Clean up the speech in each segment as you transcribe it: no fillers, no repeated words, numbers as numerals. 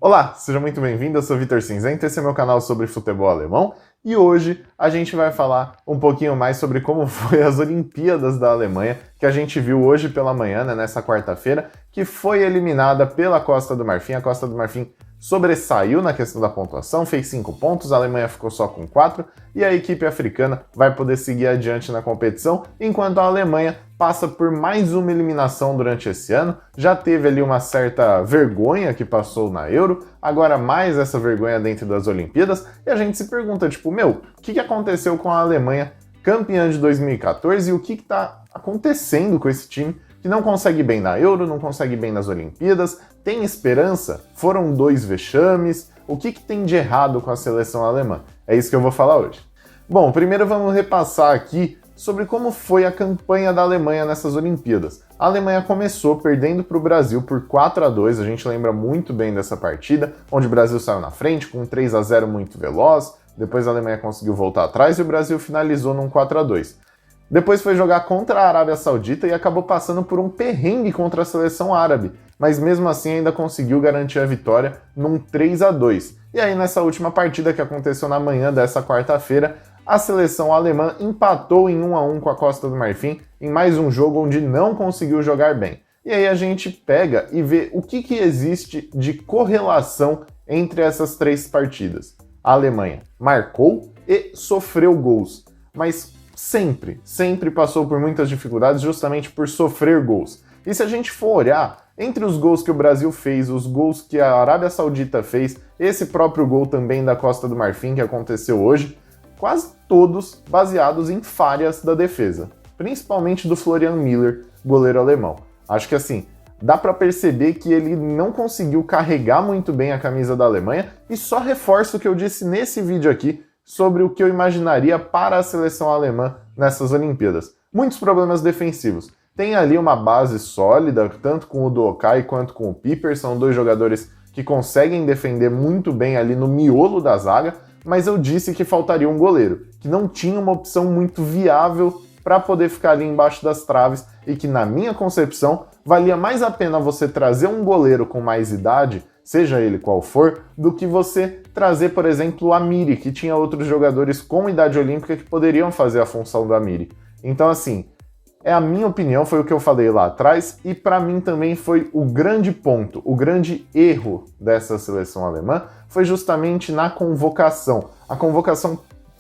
Olá, seja muito bem-vindo, eu sou Vitor Cinzento, esse é meu canal sobre futebol alemão e hoje a gente vai falar um pouquinho mais sobre como foi as Olimpíadas da Alemanha, que a gente viu hoje pela manhã, nessa quarta-feira, que foi eliminada pela Costa do Marfim. A Costa do Marfim sobressaiu na questão da pontuação, fez 5 pontos, a Alemanha ficou só com 4 e a equipe africana vai poder seguir adiante na competição, enquanto a Alemanha passa por mais uma eliminação durante esse ano. Já teve ali uma certa vergonha que passou na Euro, agora mais essa vergonha dentro das Olimpíadas, e a gente se pergunta, tipo, o que aconteceu com a Alemanha campeã de 2014 e o que está acontecendo com esse time que não consegue bem na Euro, não consegue bem nas Olimpíadas, tem esperança? Foram 2 vexames, o que tem de errado com a seleção alemã? É isso que eu vou falar hoje. Bom, primeiro vamos repassar aqui sobre como foi a campanha da Alemanha nessas Olimpíadas. A Alemanha começou perdendo para o Brasil por 4-2, a gente lembra muito bem dessa partida, onde o Brasil saiu na frente com um 3-0 muito veloz, depois a Alemanha conseguiu voltar atrás e o Brasil finalizou num 4-2. Depois foi jogar contra a Arábia Saudita e acabou passando por um perrengue contra a seleção árabe, mas mesmo assim ainda conseguiu garantir a vitória num 3-2. E aí nessa última partida que aconteceu na manhã dessa quarta-feira, a seleção alemã empatou em 1-1 com a Costa do Marfim em mais um jogo onde não conseguiu jogar bem. E aí a gente pega e vê o que existe de correlação entre essas 3 partidas. A Alemanha marcou e sofreu gols, mas sempre passou por muitas dificuldades justamente por sofrer gols. E se a gente for olhar, entre os gols que o Brasil fez, os gols que a Arábia Saudita fez, esse próprio gol também da Costa do Marfim que aconteceu hoje, quase todos baseados em falhas da defesa, principalmente do Florian Müller, goleiro alemão. Acho que assim, dá para perceber que ele não conseguiu carregar muito bem a camisa da Alemanha e só reforça o que eu disse nesse vídeo aqui sobre o que eu imaginaria para a seleção alemã nessas Olimpíadas. Muitos problemas defensivos. Tem ali uma base sólida, tanto com o Doukai quanto com o Piper, são 2 jogadores que conseguem defender muito bem ali no miolo da zaga, mas eu disse que faltaria um goleiro, que não tinha uma opção muito viável para poder ficar ali embaixo das traves e que, na minha concepção, valia mais a pena você trazer um goleiro com mais idade, seja ele qual for, do que você trazer, por exemplo, o Amiri, que tinha outros jogadores com idade olímpica que poderiam fazer a função do Amiri. Então, assim, é a minha opinião, foi o que eu falei lá atrás, e para mim também foi o grande ponto, o grande erro dessa seleção alemã, foi justamente na convocação. A convocação,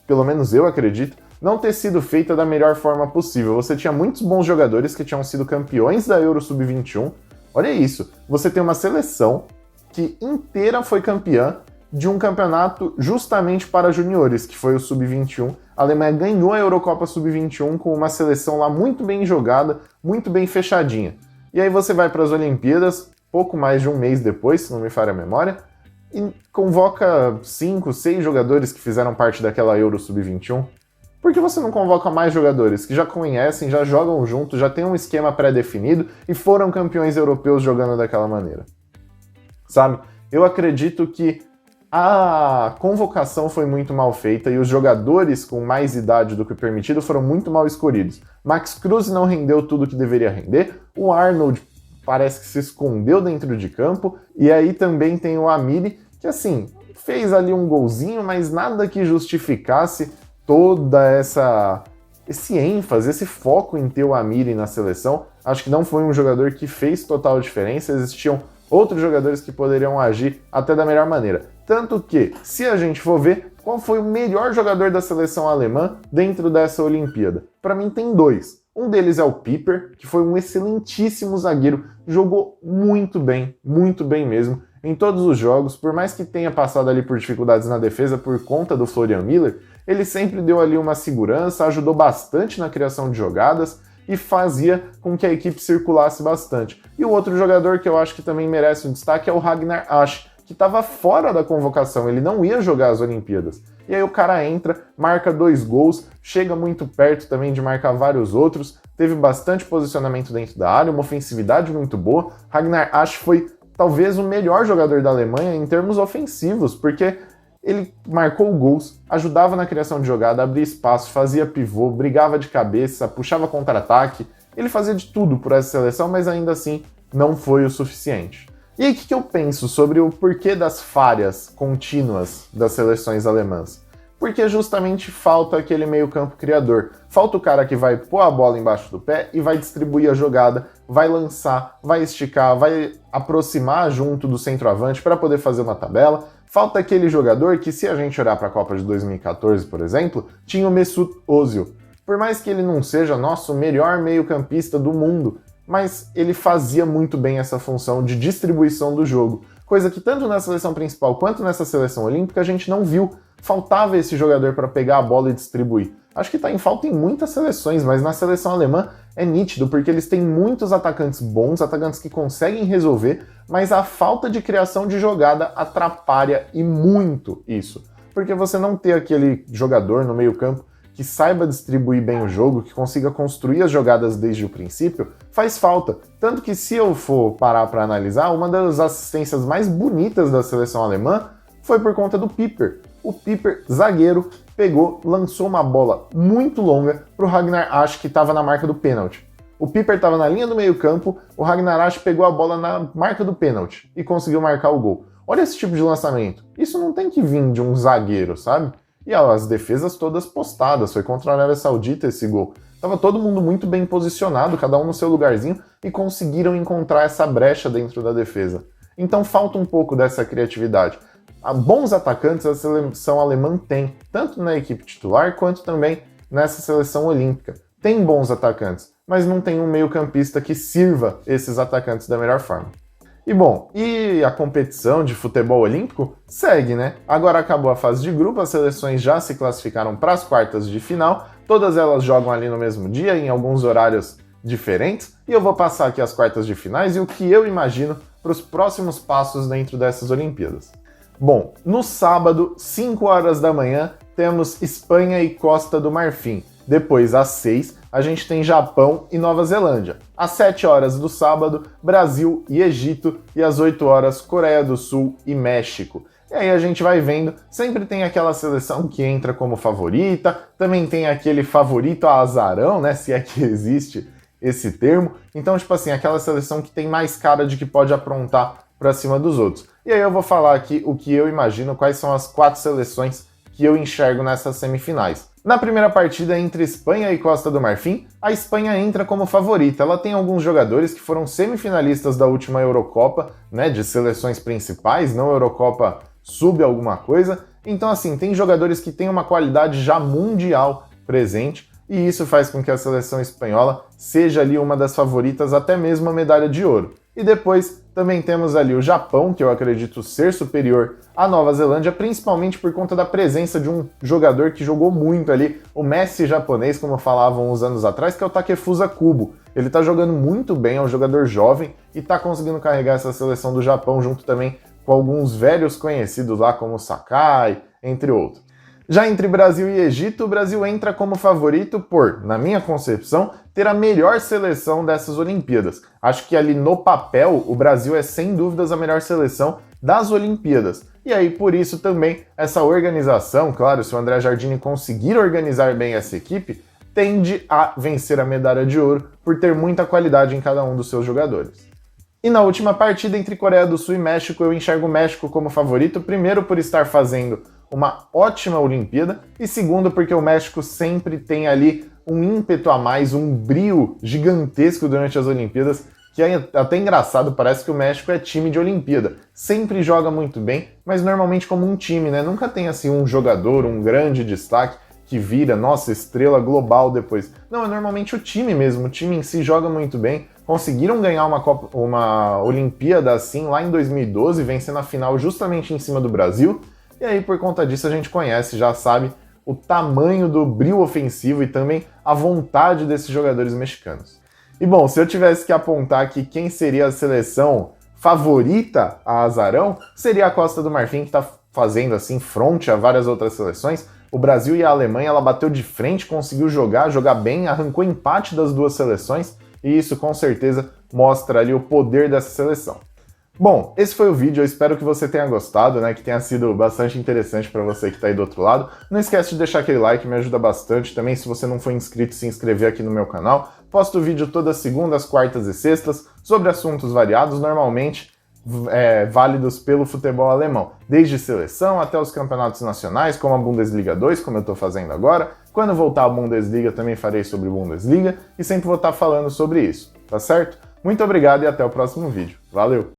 pelo menos eu acredito, não ter sido feita da melhor forma possível. Você tinha muitos bons jogadores que tinham sido campeões da Euro Sub-21. Olha isso, você tem uma seleção que inteira foi campeã de um campeonato justamente para juniores, que foi o Sub-21. A Alemanha ganhou a Eurocopa Sub-21 com uma seleção lá muito bem jogada, muito bem fechadinha. E aí você vai para as Olimpíadas, pouco mais de um mês depois, se não me falha a memória, e convoca 5, 6 jogadores que fizeram parte daquela Euro Sub-21. Por que você não convoca mais jogadores que já conhecem, já jogam juntos, já tem um esquema pré-definido e foram campeões europeus jogando daquela maneira? Sabe? Eu acredito que a convocação foi muito mal feita e os jogadores com mais idade do que o permitido foram muito mal escolhidos. Max Kruse não rendeu tudo que deveria render, o Arnold parece que se escondeu dentro de campo, e aí também tem o Amiri, que assim, fez ali um golzinho, mas nada que justificasse toda esse ênfase, esse foco em ter o Amiri na seleção. Acho que não foi um jogador que fez total diferença, existiam outros jogadores que poderiam agir até da melhor maneira. Tanto que, se a gente for ver, qual foi o melhor jogador da seleção alemã dentro dessa Olimpíada? Para mim tem 2. Um deles é o Piper, que foi um excelentíssimo zagueiro, jogou muito bem mesmo, em todos os jogos, por mais que tenha passado ali por dificuldades na defesa por conta do Florian Müller, ele sempre deu ali uma segurança, ajudou bastante na criação de jogadas e fazia com que a equipe circulasse bastante. E o outro jogador que eu acho que também merece um destaque é o Ragnar Asch, que estava fora da convocação, ele não ia jogar as Olimpíadas. E aí o cara entra, marca 2 gols, chega muito perto também de marcar vários outros, teve bastante posicionamento dentro da área, uma ofensividade muito boa. Ragnar Asch foi talvez o melhor jogador da Alemanha em termos ofensivos, porque ele marcou gols, ajudava na criação de jogada, abria espaço, fazia pivô, brigava de cabeça, puxava contra-ataque. Ele fazia de tudo por essa seleção, mas ainda assim não foi o suficiente. E aí, o que eu penso sobre o porquê das falhas contínuas das seleções alemãs? Porque justamente falta aquele meio-campo criador. Falta o cara que vai pôr a bola embaixo do pé e vai distribuir a jogada, vai lançar, vai esticar, vai aproximar junto do centroavante para poder fazer uma tabela. Falta aquele jogador que, se a gente olhar para a Copa de 2014, por exemplo, tinha o Mesut Ozil. Por mais que ele não seja nosso melhor meio-campista do mundo, mas ele fazia muito bem essa função de distribuição do jogo, coisa que tanto na seleção principal quanto nessa seleção olímpica a gente não viu. Faltava esse jogador para pegar a bola e distribuir. Acho que está em falta em muitas seleções, mas na seleção alemã é nítido, porque eles têm muitos atacantes bons, atacantes que conseguem resolver, mas a falta de criação de jogada atrapalha e muito isso. Porque você não ter aquele jogador no meio-campo que saiba distribuir bem o jogo, que consiga construir as jogadas desde o princípio, faz falta. Tanto que, se eu for parar para analisar, uma das assistências mais bonitas da seleção alemã foi por conta do Piper. O Piper, zagueiro, pegou, lançou uma bola muito longa para o Ragnar Asch, que estava na marca do pênalti. O Piper estava na linha do meio-campo, o Ragnar Asch pegou a bola na marca do pênalti e conseguiu marcar o gol. Olha esse tipo de lançamento. Isso não tem que vir de um zagueiro, sabe? E as defesas todas postadas, foi contra a Arábia Saudita esse gol. Tava todo mundo muito bem posicionado, cada um no seu lugarzinho, e conseguiram encontrar essa brecha dentro da defesa. Então falta um pouco dessa criatividade. Bons atacantes a seleção alemã tem, tanto na equipe titular quanto também nessa seleção olímpica. Tem bons atacantes, mas não tem um meio-campista que sirva esses atacantes da melhor forma. E bom, e a competição de futebol olímpico segue, né? Agora acabou a fase de grupo, as seleções já se classificaram para as quartas de final, todas elas jogam ali no mesmo dia, em alguns horários diferentes, e eu vou passar aqui as quartas de finais e o que eu imagino para os próximos passos dentro dessas Olimpíadas. Bom, no sábado, 5 horas da manhã, temos Espanha e Costa do Marfim. Depois, às 6, a gente tem Japão e Nova Zelândia. Às 7 horas do sábado, Brasil e Egito. E às 8 horas, Coreia do Sul e México. E aí a gente vai vendo, sempre tem aquela seleção que entra como favorita, também tem aquele favorito a azarão, né, se é que existe esse termo. Então, tipo assim, aquela seleção que tem mais cara de que pode aprontar para cima dos outros. E aí eu vou falar aqui o que eu imagino, quais são as 4 seleções que eu enxergo nessas semifinais. Na primeira partida entre Espanha e Costa do Marfim, a Espanha entra como favorita. Ela tem alguns jogadores que foram semifinalistas da última Eurocopa, né, de seleções principais, não Eurocopa sub alguma coisa. Então, assim, tem jogadores que têm uma qualidade já mundial presente, e isso faz com que a seleção espanhola seja ali uma das favoritas, até mesmo a medalha de ouro. E depois também temos ali o Japão, que eu acredito ser superior à Nova Zelândia, principalmente por conta da presença de um jogador que jogou muito ali, o Messi japonês, como falavam uns anos atrás, que é o Takefusa Kubo. Ele tá jogando muito bem, é um jogador jovem e tá conseguindo carregar essa seleção do Japão junto também com alguns velhos conhecidos lá, como Sakai, entre outros. Já entre Brasil e Egito, o Brasil entra como favorito por, na minha concepção, ter a melhor seleção dessas Olimpíadas. Acho que ali no papel, o Brasil é sem dúvidas a melhor seleção das Olimpíadas. E aí, por isso também, essa organização, claro, se o André Jardine conseguir organizar bem essa equipe, tende a vencer a medalha de ouro por ter muita qualidade em cada um dos seus jogadores. E na última partida entre Coreia do Sul e México, eu enxergo o México como favorito, primeiro por estar fazendo uma ótima Olimpíada, e segundo porque o México sempre tem ali um ímpeto a mais, um brio gigantesco durante as Olimpíadas, que é até engraçado, parece que o México é time de Olimpíada. Sempre joga muito bem, mas normalmente como um time, né? Nunca tem assim um jogador, um grande destaque que vira, nossa, estrela global depois. Não, é normalmente o time mesmo, o time em si joga muito bem. Conseguiram ganhar uma Olimpíada assim lá em 2012, vencendo a final justamente em cima do Brasil. E aí, por conta disso, a gente conhece, já sabe, o tamanho do brio ofensivo e também a vontade desses jogadores mexicanos. E bom, se eu tivesse que apontar aqui quem seria a seleção favorita a azarão, seria a Costa do Marfim, que está fazendo assim fronte a várias outras seleções. O Brasil e a Alemanha, ela bateu de frente, conseguiu jogar bem, arrancou empate das duas seleções, e isso com certeza mostra ali o poder dessa seleção. Bom, esse foi o vídeo, eu espero que você tenha gostado, né, que tenha sido bastante interessante para você que está aí do outro lado. Não esquece de deixar aquele like, me ajuda bastante. Também, se você não for inscrito, se inscrever aqui no meu canal. Posto vídeo todas segundas, quartas e sextas sobre assuntos variados, normalmente válidos pelo futebol alemão, desde seleção até os campeonatos nacionais, como a Bundesliga 2, como eu estou fazendo agora. Quando voltar a Bundesliga, também farei sobre Bundesliga e sempre vou estar falando sobre isso, tá certo? Muito obrigado e até o próximo vídeo. Valeu!